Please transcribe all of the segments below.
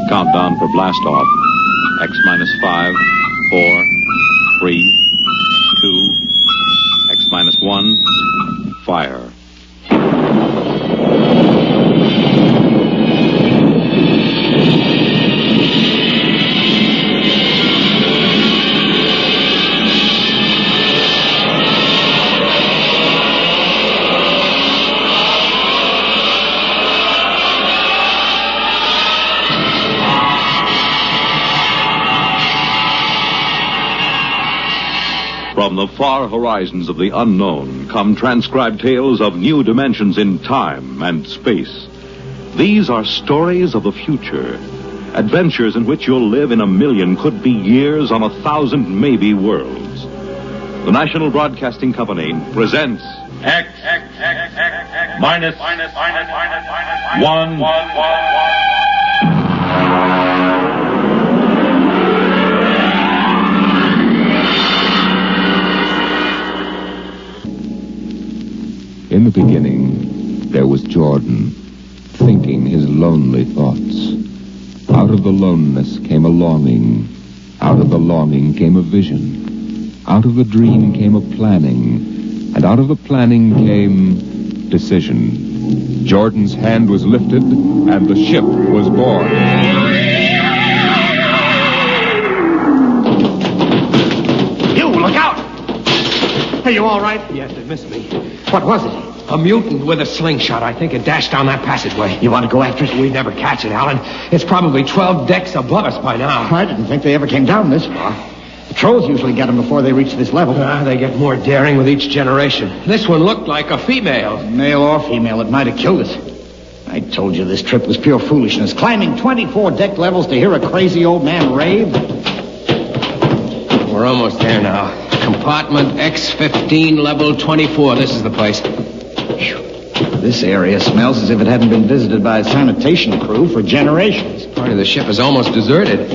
Countdown for blast off. X minus 5, 4, 3, 2, X minus 1, fire. From the far horizons of the unknown come transcribed tales of new dimensions in time and space. These are stories of the future, adventures in which you'll live in a million, could be years, on 1,000 maybe worlds. The National Broadcasting Company presents X minus 1. In the beginning, there was Jordan, thinking his lonely thoughts. Out of the loneness came a longing. Out of the longing came a vision. Out of the dream came a planning. And out of the planning came decision. Jordan's hand was lifted, and the ship was born. You, look out! Are you all right? Yes, it missed me. What was it? A mutant with a slingshot. I think it dashed down that passageway. You want to go after it? We'd never catch it, Alan. It's probably 12 decks above us by now. I didn't think they ever came down this far. The trolls usually get them before they reach this level. They get more daring with each generation. This one looked like a female. Male or female, it might have killed us. I told you this trip was pure foolishness. Climbing 24 deck levels to hear a crazy old man rave. We're almost there now. Compartment X15, level 24. This is the place. This area smells as if it hadn't been visited by a sanitation crew for generations. Part of the ship is almost deserted.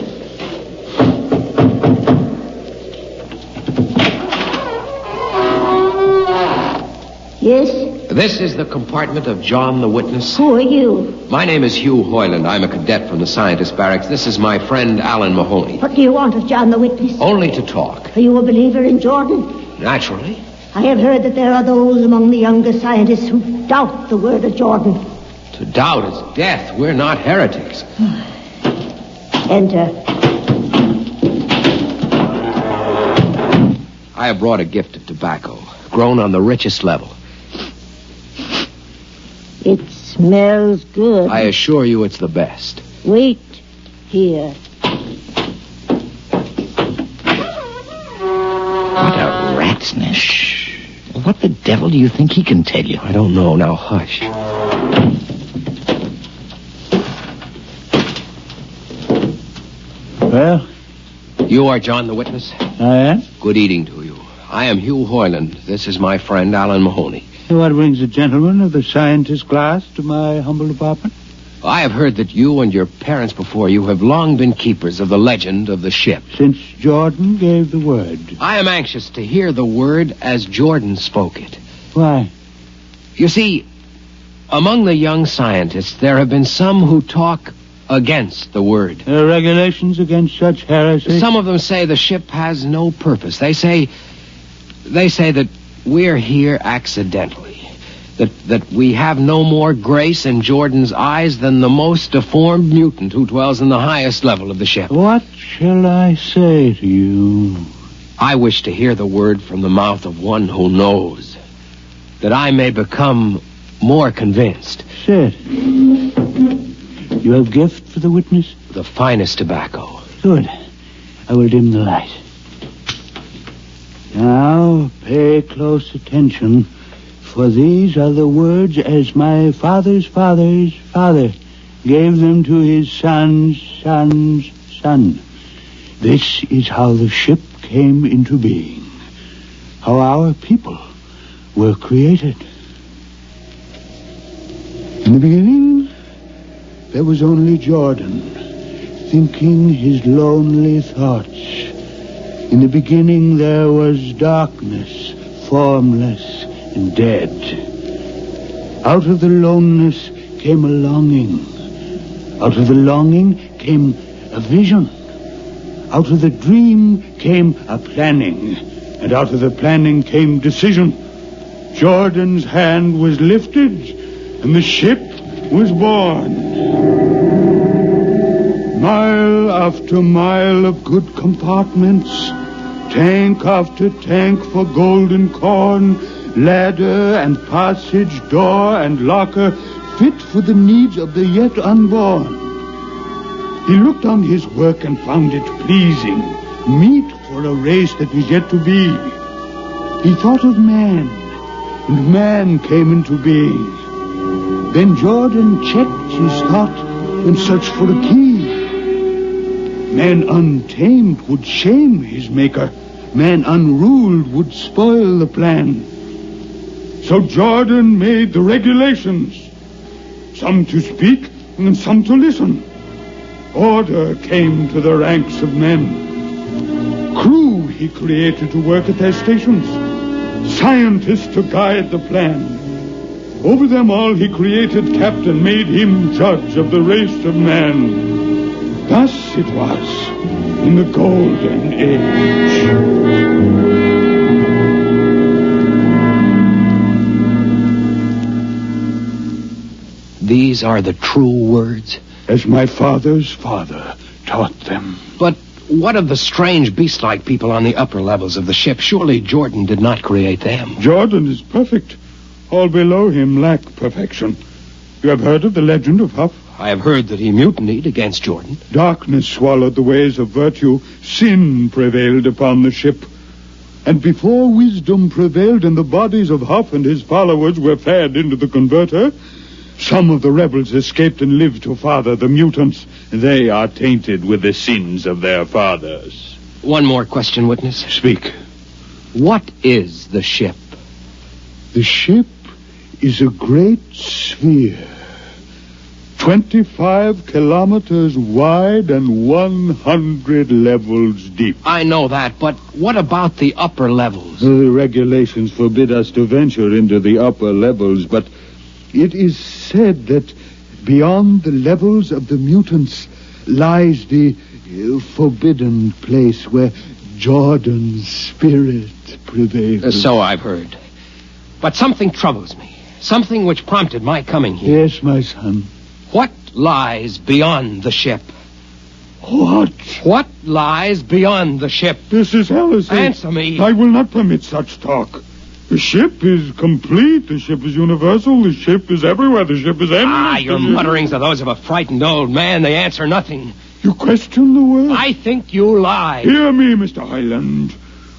Yes? This is the compartment of John the Witness. Who are you? My name is Hugh Hoyland. I'm a cadet from the scientist barracks. This is my friend Alan Mahoney. What do you want of John the Witness? Only to talk. Are you a believer in Jordan? Naturally. I have heard that there are those among the younger scientists who doubt the word of Jordan. To doubt is death. We're not heretics. Enter. I have brought a gift of tobacco, grown on the richest level. It smells good. I assure you it's the best. Wait here. What a rat's nest. What the devil do you think he can tell you? I don't know. Now, hush. Well? You are John the Witness? I am. Good eating to you. I am Hugh Hoyland. This is my friend Alan Mahoney. What brings a gentleman of the scientist class to my humble apartment? I have heard that you and your parents before you have long been keepers of the legend of the ship. Since Jordan gave the word. I am anxious to hear the word as Jordan spoke it. Why? You see, among the young scientists, there have been some who talk against the word. There are regulations against such heresy? Some of them say the ship has no purpose. They say that we're here accidentally. That we have no more grace in Jordan's eyes than the most deformed mutant who dwells in the highest level of the ship. What shall I say to you? I wish to hear the word from the mouth of one who knows, that I may become more convinced. Sit. You have gift for the witness? The finest tobacco. Good. I will dim the light. Now, pay close attention, for these are the words as my father's father's father gave them to his son's son's son. This is how the ship came into being, how our people were created. In the beginning, there was only Jordan, thinking his lonely thoughts. In the beginning, there was darkness, formless and dead. Out of the loneness came a longing. Out of the longing came a vision. Out of the dream came a planning. And out of the planning came decision. Jordan's hand was lifted, and the ship was born. Mile after mile of good compartments, tank after tank for golden corn, ladder and passage, door and locker, fit for the needs of the yet unborn. He looked on his work and found it pleasing, meet for a race that was yet to be. He thought of man, and man came into being. Then Jordan checked his thought and searched for a key. Man untamed would shame his maker. Man unruled would spoil the plan. So Jordan made the regulations, some to speak and some to listen. Order came to the ranks of men. Crew he created to work at their stations. Scientists to guide the plan. Over them all he created captain, made him judge of the race of man. Thus it was in the golden age. These are the true words? As my father's father taught them. But what of the strange beast-like people on the upper levels of the ship? Surely Jordan did not create them. Jordan is perfect. All below him lack perfection. You have heard of the legend of Huff? I have heard that he mutinied against Jordan. Darkness swallowed the ways of virtue. Sin prevailed upon the ship. And before wisdom prevailed and the bodies of Huff and his followers were fed into the converter, some of the rebels escaped and lived to father the mutants. They are tainted with the sins of their fathers. One more question, witness. Speak. What is the ship? The ship is a great sphere. 25 kilometers wide and 100 levels deep. I know that, but what about the upper levels? The regulations forbid us to venture into the upper levels, but it is said that beyond the levels of the mutants lies the forbidden place where Jordan's spirit prevails. So I've heard. But something troubles me. Something which prompted my coming here. Yes, my son. What lies beyond the ship? What? What lies beyond the ship? This is heresy. Answer me. I will not permit such talk. The ship is complete. The ship is universal. The ship is everywhere. The ship is endless. Your mutterings are those of a frightened old man. They answer nothing. You question the word? I think you lie. Hear me, Mr. Highland.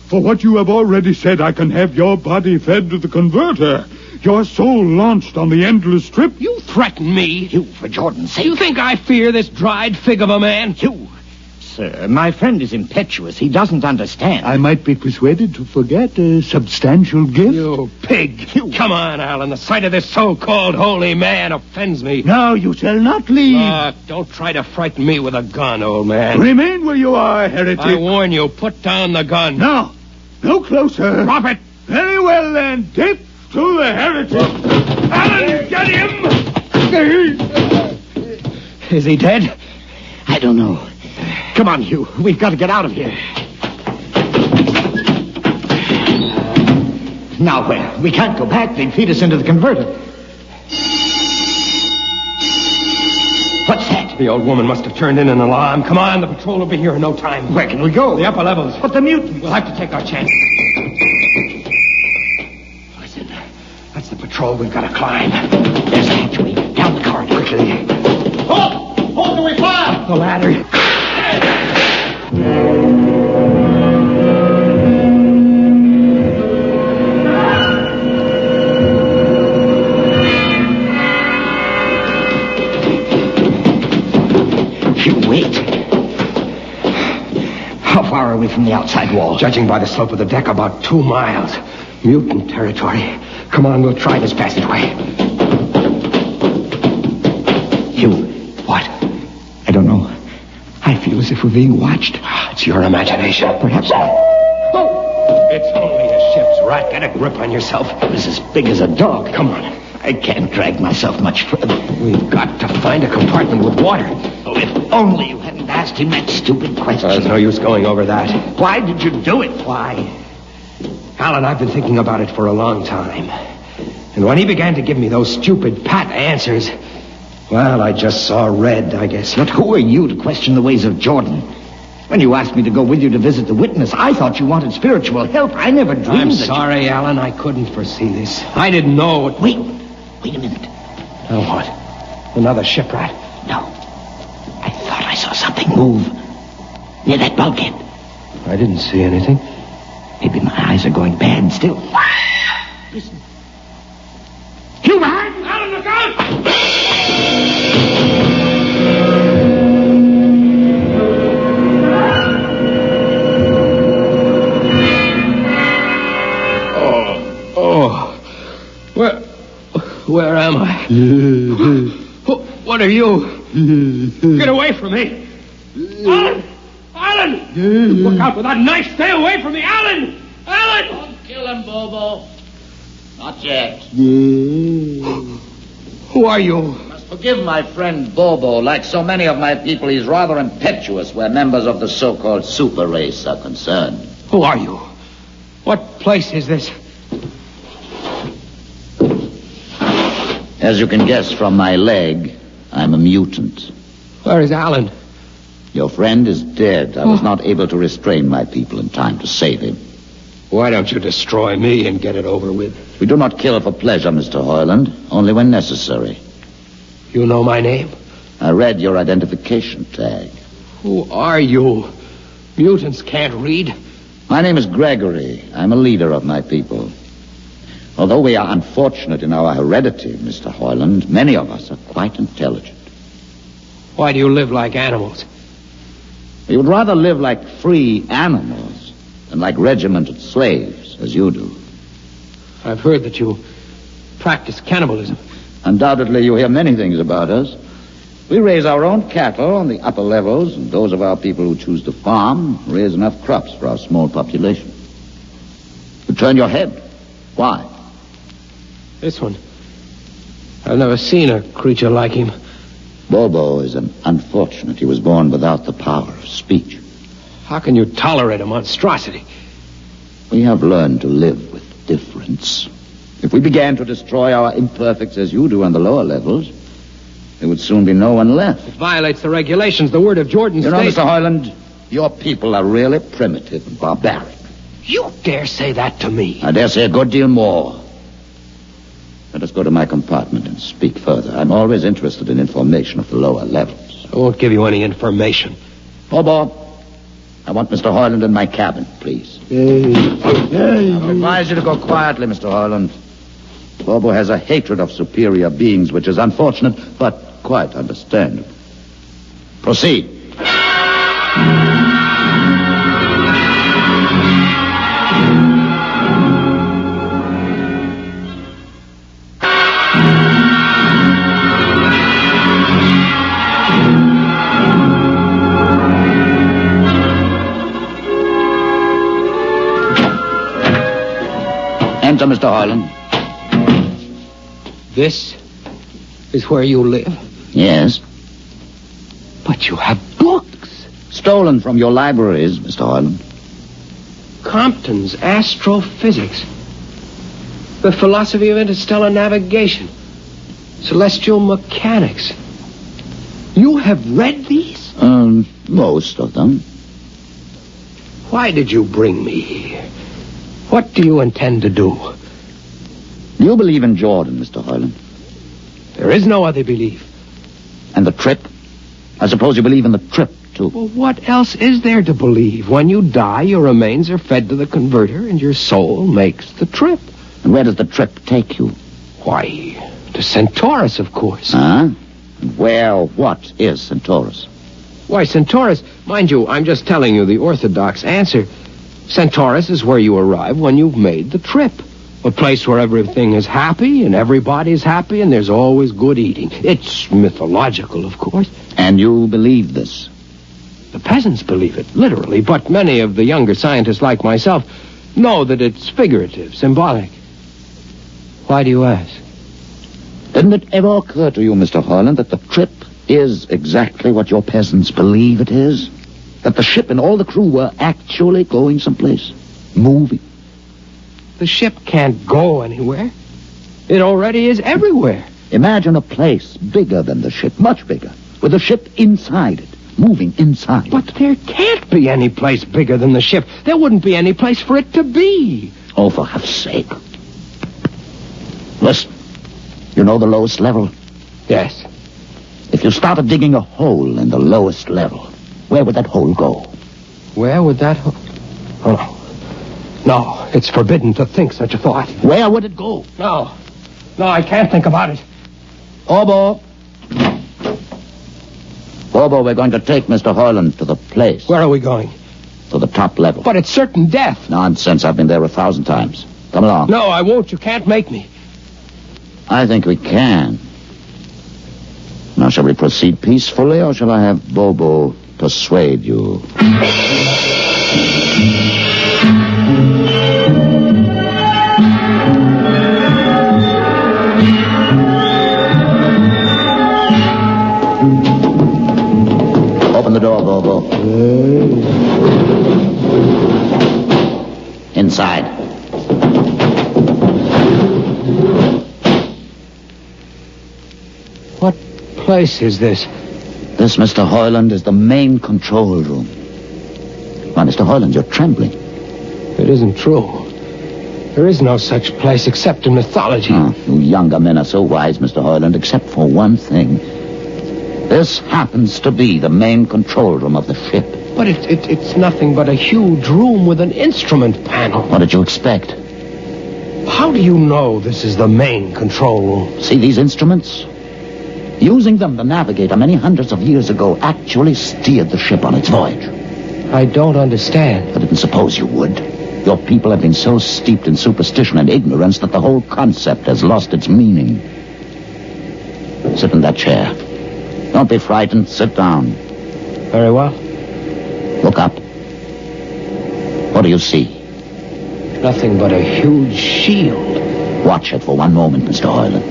For what you have already said, I can have your body fed to the converter. Your soul launched on the endless trip. You threaten me. You, for Jordan's sake. You think I fear this dried fig of a man? You. Sir, my friend is impetuous. He doesn't understand. I might be persuaded to forget a substantial gift. You pig. Come on, Alan. The sight of this so-called holy man offends me. No, you shall not leave. Don't try to frighten me with a gun, old man. Remain where you are, heretic. I warn you, put down the gun. No. No closer. Drop it. Very well, then. Dip to the heretic. Alan, get him! Is he dead? I don't know. Come on, Hugh. We've got to get out of here. Now where? We can't go back. They'd feed us into the converter. What's that? The old woman must have turned in an alarm. Come on, the patrol will be here in no time. Where can we go? The upper levels. But the mutants. We'll have to take our chance. Listen, that's the patrol we've got to climb. There's a hatchway. Down the corridor. Quickly. Halt! Halt, do we fire? The ladder. Wait. How far are we from the outside wall? Judging by the slope of the deck, about 2 miles. Mutant territory. Come on, we'll try this passageway. Hugh. What? I don't know. I feel as if we're being watched. It's your imagination. Perhaps not. Oh! It's only a ship's rat. Get a grip on yourself. It's as big as a dog. Come on. I can't drag myself much further. We've got to find a compartment with water. Oh, if only you hadn't asked him that stupid question. There's no use going over that. Why did you do it? Why? Alan, I've been thinking about it for a long time. And when he began to give me those stupid pat answers, well, I just saw red, I guess. But who are you to question the ways of Jordan? When you asked me to go with you to visit the witness, I thought you wanted spiritual help. I never dreamed I'm that sorry, Alan. I couldn't foresee this. I didn't know it. Wait a minute. Now what? Another shipwreck? No. I thought I saw something move near that bulkhead. I didn't see anything. Maybe my eyes are going bad still. Listen. You behind? Alan, look out! Where am I? What are you? Get away from me! Alan! Alan! Look out with that knife! Stay away from me, Alan! Alan! Don't kill him, Bobo. Not yet. Who are you? Must forgive my friend Bobo. Like so many of my people, he's rather impetuous where members of the so-called super race are concerned. Who are you? What place is this? As you can guess from my leg, I'm a mutant. Where is Alan? Your friend is dead. I was not able to restrain my people in time to save him. Why don't you destroy me and get it over with? We do not kill for pleasure, Mr. Hoyland, only when necessary. You know my name? I read your identification tag. Who are you? Mutants can't read. My name is Gregory. I'm a leader of my people. Although we are unfortunate in our heredity, Mr. Hoyland, many of us are quite intelligent. Why do you live like animals? We would rather live like free animals than like regimented slaves, as you do. I've heard that you practice cannibalism. Undoubtedly, you hear many things about us. We raise our own cattle on the upper levels, and those of our people who choose to farm raise enough crops for our small population. You turn your head. Why? This one. I've never seen a creature like him. Bobo is an unfortunate. He was born without the power of speech. How can you tolerate a monstrosity? We have learned to live with difference. If we began to destroy our imperfects as you do on the lower levels, there would soon be no one left. It violates the regulations. The word of Jordan You know, states... Mr. Hoyland, your people are really primitive and barbaric. You dare say that to me? I dare say a good deal more. Let us go to my compartment and speak further. I'm always interested in information of the lower levels. I won't give you any information. Bobo, I want Mr. Hoyland in my cabin, please. I advise you to go quietly, Mr. Hoyland. Bobo has a hatred of superior beings, which is unfortunate, but quite understandable. Proceed. Enter, Mr. Hoyland. This is where you live? Yes. But you have books. Stolen from your libraries, Mr. Hoyland. Compton's Astrophysics. The Philosophy of Interstellar Navigation. Celestial Mechanics. You have read these? Most of them. Why did you bring me here? What do you intend to do? Do you believe in Jordan, Mr. Hoyland? There is no other belief. And the trip? I suppose you believe in the trip, too. Well, what else is there to believe? When you die, your remains are fed to the converter, and your soul makes the trip. And where does the trip take you? Why, to Centaurus, of course. Huh? And what is Centaurus? Why, Centaurus, mind you, I'm just telling you the orthodox answer. Centaurus is where you arrive when you've made the trip. A place where everything is happy and everybody's happy and there's always good eating. It's mythological, of course. And you believe this? The peasants believe it, literally, but many of the younger scientists like myself know that it's figurative, symbolic. Why do you ask? Didn't it ever occur to you, Mr. Hoyland, that the trip is exactly what your peasants believe it is? That the ship and all the crew were actually going someplace? Moving? The ship can't go anywhere. It already is everywhere. Imagine a place bigger than the ship, much bigger, with the ship inside it, moving inside. But there can't be any place bigger than the ship. There wouldn't be any place for it to be. Oh, for heaven's sake. Listen, you know the lowest level? Yes. If you started digging a hole in the lowest level, where would that hole go? Where would that... Oh, no, it's forbidden to think such a thought. Where would it go? No, I can't think about it. Bobo, we're going to take Mr. Hoyland to the place. Where are we going? To the top level. But it's certain death. Nonsense, I've been there 1,000 times. Come along. No, I won't. You can't make me. I think we can. Now, shall we proceed peacefully, or shall I have Bobo persuade you? Open the door, Bobo. Inside. What place is this? This, Mr. Hoyland, is the main control room. Why, Mr. Hoyland, you're trembling. It isn't true. There is no such place except in mythology. You younger men are so wise, Mr. Hoyland, except for one thing. This happens to be the main control room of the ship. But it's nothing but a huge room with an instrument panel. What did you expect? How do you know this is the main control room? See these instruments? Using them, the navigator, many hundreds of years ago, actually steered the ship on its voyage. I don't understand. I didn't suppose you would. Your people have been so steeped in superstition and ignorance that the whole concept has lost its meaning. Sit in that chair. Don't be frightened. Sit down. Very well. Look up. What do you see? Nothing but a huge shield. Watch it for one moment, Mr. Hoyland.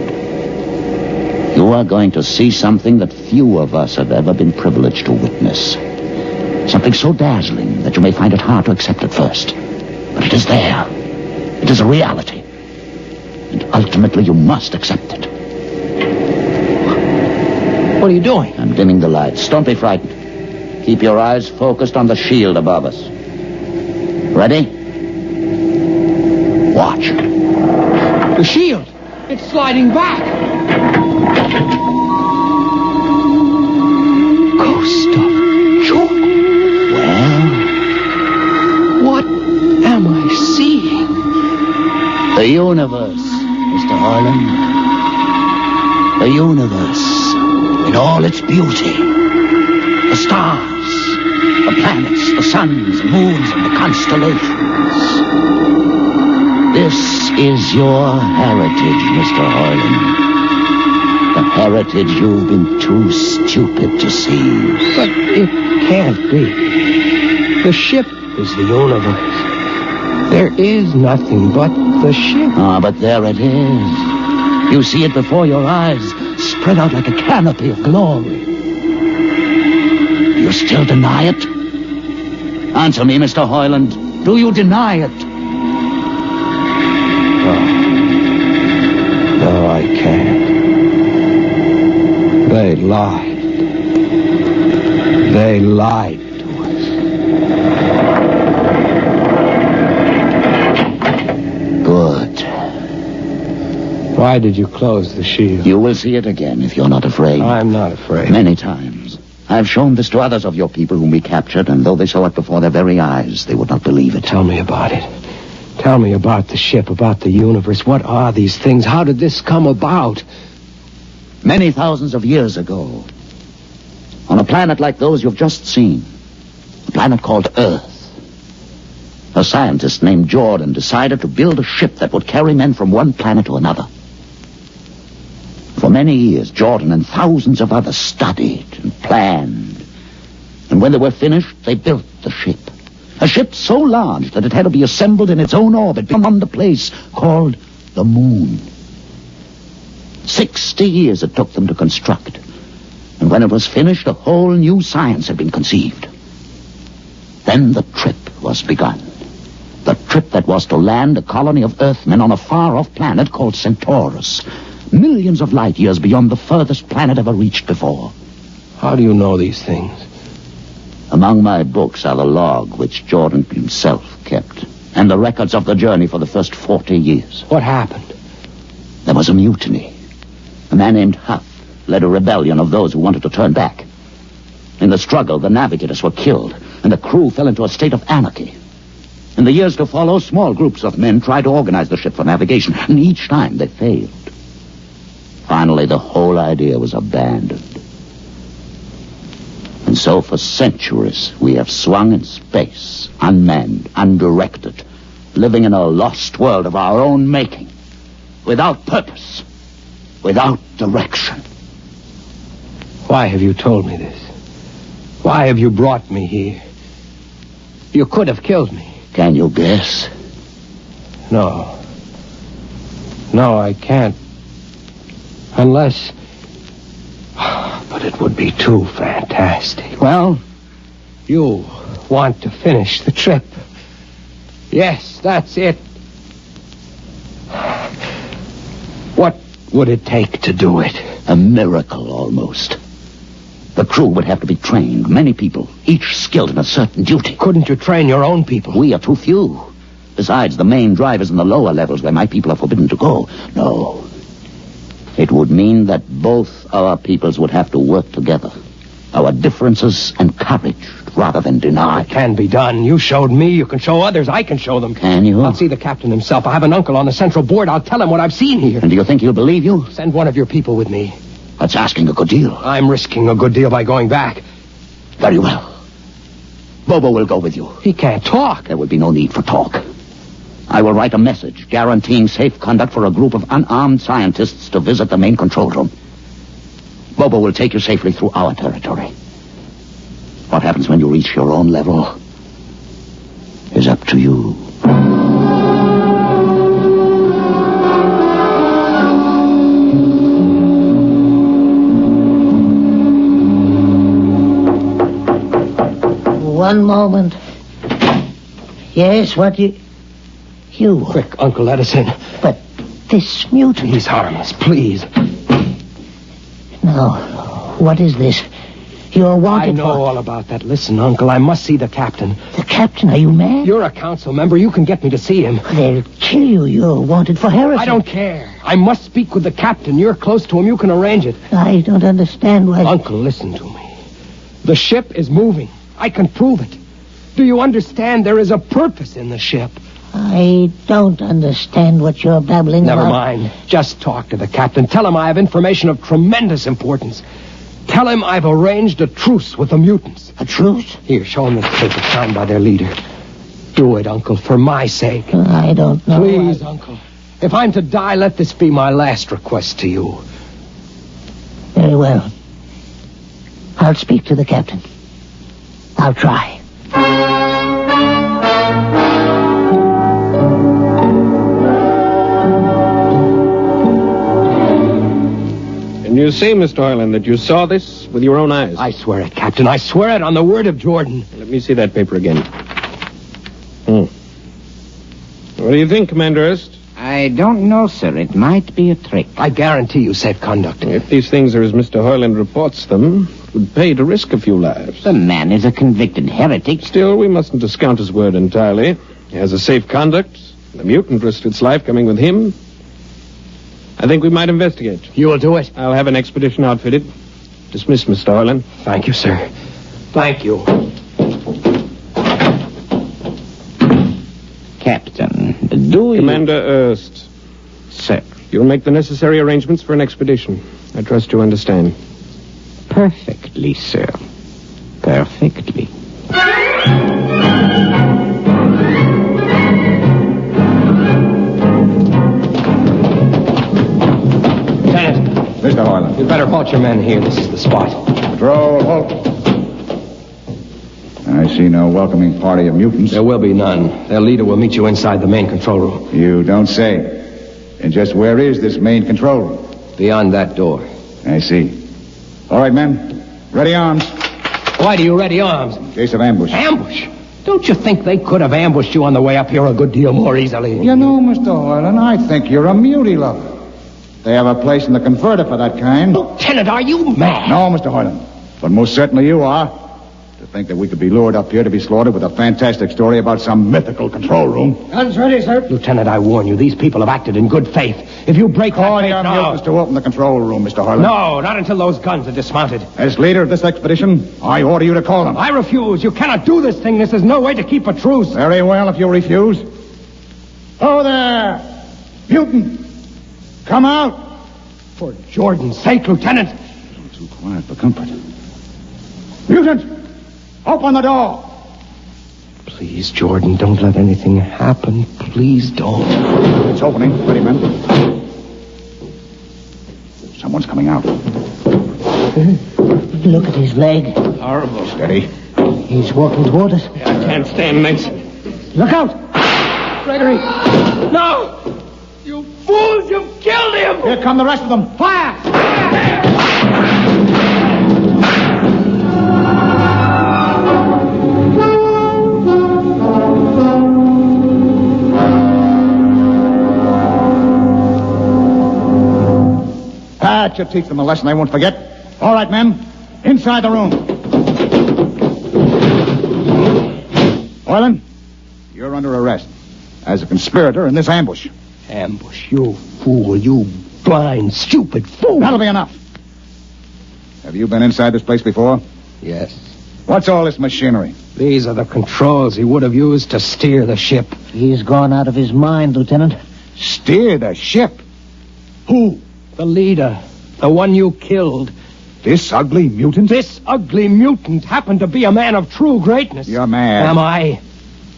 You are going to see something that few of us have ever been privileged to witness. Something so dazzling that you may find it hard to accept at first. But it is there. It is a reality. And ultimately you must accept it. What are you doing? I'm dimming the lights. Don't be frightened. Keep your eyes focused on the shield above us. Ready? Watch. The shield. It's sliding back. Ghost of Jordan. Well? What am I seeing? The universe, Mr. Hoyland. The universe in all its beauty. The stars, the planets, the suns, the moons, and the constellations. This is your heritage, Mr. Hoyland. The heritage you've been too stupid to see. But it can't be. The ship is the universe. There is nothing but the ship. But there it is. You see it before your eyes, spread out like a canopy of glory. Do you still deny it? Answer me, Mr. Hoyland. Do you deny it? No, I can't. They lied. They lied to us. Good. Why did you close the shield? You will see it again if you're not afraid. I'm not afraid. Many times. I've shown this to others of your people whom we captured, and though they saw it before their very eyes, they would not believe it. Tell me about it. Tell me about the ship, about the universe. What are these things? How did this come about? Many thousands of years ago, on a planet like those you've just seen, a planet called Earth, a scientist named Jordan decided to build a ship that would carry men from one planet to another. For many years, Jordan and thousands of others studied and planned. And when they were finished, they built the ship. A ship so large that it had to be assembled in its own orbit beyond the place called the moon. 60 years it took them to construct. And when it was finished, a whole new science had been conceived. Then the trip was begun. The trip that was to land a colony of Earthmen on a far-off planet called Centaurus, millions of light years beyond the furthest planet ever reached before. How do you know these things? Among my books are the log which Jordan himself kept, and the records of the journey for the first 40 years. What happened? There was a mutiny. A man named Huff led a rebellion of those who wanted to turn back. In the struggle, the navigators were killed, and the crew fell into a state of anarchy. In the years to follow, small groups of men tried to organize the ship for navigation, and each time they failed. Finally, the whole idea was abandoned. And so for centuries, we have swung in space, unmanned, undirected, living in a lost world of our own making, without purpose, without direction. Why have you told me this? Why have you brought me here? You could have killed me. Can you guess? No. No, I can't. Unless... But it would be too fantastic. Well, you want to finish the trip. Yes, that's it. What would it take to do it? A miracle, almost. The crew would have to be trained, many people, each skilled in a certain duty. Couldn't you train your own people? We are too few. Besides, the main drivers in the lower levels where my people are forbidden to go. No. It would mean that both our peoples would have to work together. Our differences encouraged rather than denied. It can be done. You showed me. You can show others. I can show them. Can you? I'll see the captain himself. I have an uncle on the central board. I'll tell him what I've seen here. And do you think he'll believe you? Send one of your people with me. That's asking a good deal. I'm risking a good deal by going back. Very well. Bobo will go with you. He can't talk. There will be no need for talk. I will write a message guaranteeing safe conduct for a group of unarmed scientists to visit the main control room. Bobo will take you safely through our territory. What happens when you reach your own level is up to you. One moment. Yes, what you... Quick, Uncle Edison. But this mutant... He's harmless, please. Now, what is this? You're wanted I know all about that. Listen, Uncle, I must see the captain. The captain? Are you mad? You're a council member. You can get me to see him. They'll kill you. You're wanted for heresy. I don't care. I must speak with the captain. You're close to him. You can arrange it. I don't understand why... Uncle, listen to me. The ship is moving. I can prove it. Do you understand? There is a purpose in the ship. I don't understand what you're babbling about. Never mind. Just talk to the captain. Tell him I have information of tremendous importance. Tell him I've arranged a truce with the mutants. A truce? Here, show him this paper signed by their leader. Do it, Uncle, for my sake. I don't know. Please, Uncle. If I'm to die, let this be my last request to you. Very well. I'll speak to the captain. I'll try. And you say, Mr. Hoyland, that you saw this with your own eyes? I swear it, Captain. I swear it on the word of Jordan. Let me see that paper again. What do you think, Commander Hurst? I don't know, sir. It might be a trick. I guarantee you safe conduct. If these things are as Mr. Hoyland reports them, it would pay to risk a few lives. The man is a convicted heretic. Still, we mustn't discount his word entirely. He has a safe conduct. The mutant risked its life coming with him. I think we might investigate. You will do it? I'll have an expedition outfitted. Dismiss, Mr. Hoyland. Thank you, sir. Thank you. Captain, do you... Commander Hurst. Sir. You'll make the necessary arrangements for an expedition. I trust you understand. Perfectly, sir. Perfectly. Mr. Hoyland. You'd better halt your men here. This is the spot. Patrol, halt. I see no welcoming party of mutants. There will be none. Their leader will meet you inside the main control room. You don't say. And just where is this main control room? Beyond that door. I see. All right, men. Ready arms. Why do you ready arms? In case of ambush. Ambush? Don't you think they could have ambushed you on the way up here a good deal more easily? You know, Mr. Hoyland, I think you're a mutie lover. They have a place in the converter for that kind. Lieutenant, are you mad? No, Mr. Hoyland. But most certainly you are. To think that we could be lured up here to be slaughtered with a fantastic story about some mythical control room. Guns ready, sir. Lieutenant, I warn you, these people have acted in good faith. If you break Call that your faith now... mutants to open the control room, Mr. Hoyland. No, not until those guns are dismounted. As leader of this expedition, I order you to call them. I refuse. You cannot do this thing. This is no way to keep a truce. Very well, if you refuse. Oh, there! Mutant! Come out! For Jordan's sake, Lieutenant. Too quiet for comfort. Mutant! Open the door! Please, Jordan, don't let anything happen. Please don't. It's opening. Ready, men. Someone's coming out. Look at his leg. Horrible. Steady. He's walking toward us. I can't stand this. Look out! Gregory! No! You fools! You've killed him! Here come the rest of them. Fire! That should teach them a lesson they won't forget. All right, men. Inside the room. Hoyland, you're under arrest as a conspirator in this ambush. Ambush, you fool, you blind, stupid fool. That'll be enough. Have you been inside this place before? Yes. What's all this machinery? These are the controls he would have used to steer the ship. He's gone out of his mind, Lieutenant. Steer the ship? Who? The leader. The one you killed. This ugly mutant? This ugly mutant happened to be a man of true greatness. You're mad. Am I?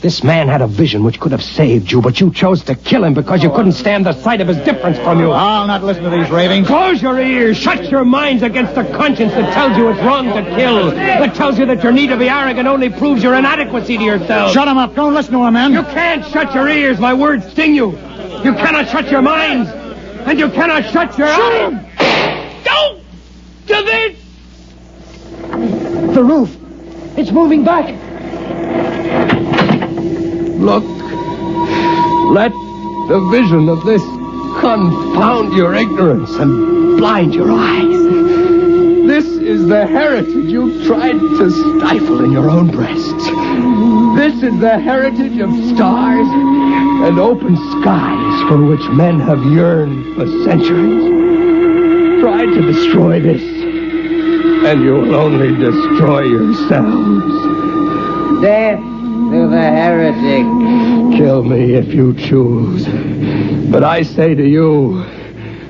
This man had a vision which could have saved you, but you chose to kill him because you couldn't stand the sight of his difference from you. I'll not listen to these ravings. Close your ears. Shut your minds against the conscience that tells you it's wrong to kill. That tells you that your need to be arrogant only proves your inadequacy to yourself. Shut him up. Don't listen to him, man. You can't shut your ears. My words sting you. You cannot shut your minds. And you cannot shut your eyes. Don't do this. The roof. It's moving back. Look. Let the vision of this confound your ignorance and blind your eyes. This is the heritage you tried to stifle in your own breasts. This is the heritage of stars and open skies for which men have yearned for centuries. Try to destroy this, and you will only destroy yourselves. Death to the heretic. Kill me if you choose. But I say to you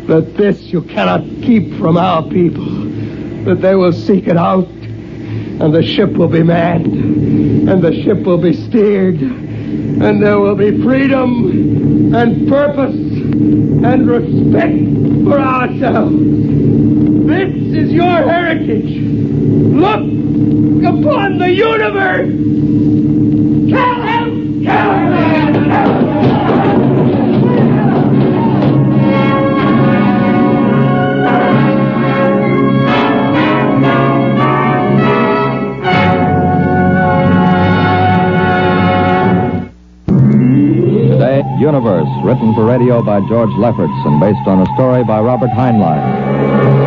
that this you cannot keep from our people. That they will seek it out, and the ship will be manned, and the ship will be steered, and there will be freedom and purpose and respect for ourselves. This is your heritage. Look upon the universe. Kill him! Kill him! Universe, written for radio by George Lefferts and based on a story by Robert Heinlein.